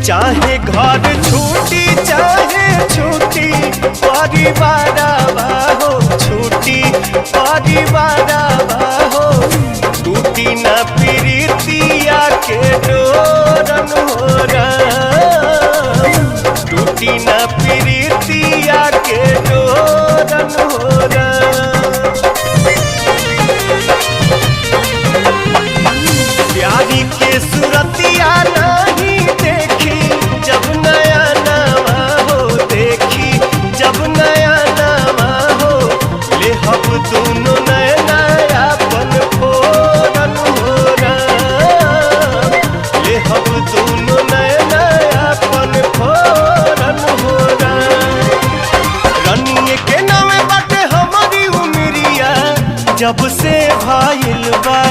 चाहे घर छूटी चाहे छूटी परिवार हो, छूटी परिवार हो, टूटी न प्रीतिया के डोरन हो राम, टूटी न प्रीतिया के डोरन हो राम। प्यारी के सूरतिया नहीं देखी जब नया नवा हो, देखी जब नया नवा हो, ले हम दोनों नया नया पन फोरन हो राम, ले हम दोनों नया नया पन फोरन हो राम। रनिए के नामे बाटे हमारी उमरिया जब से भाईल बा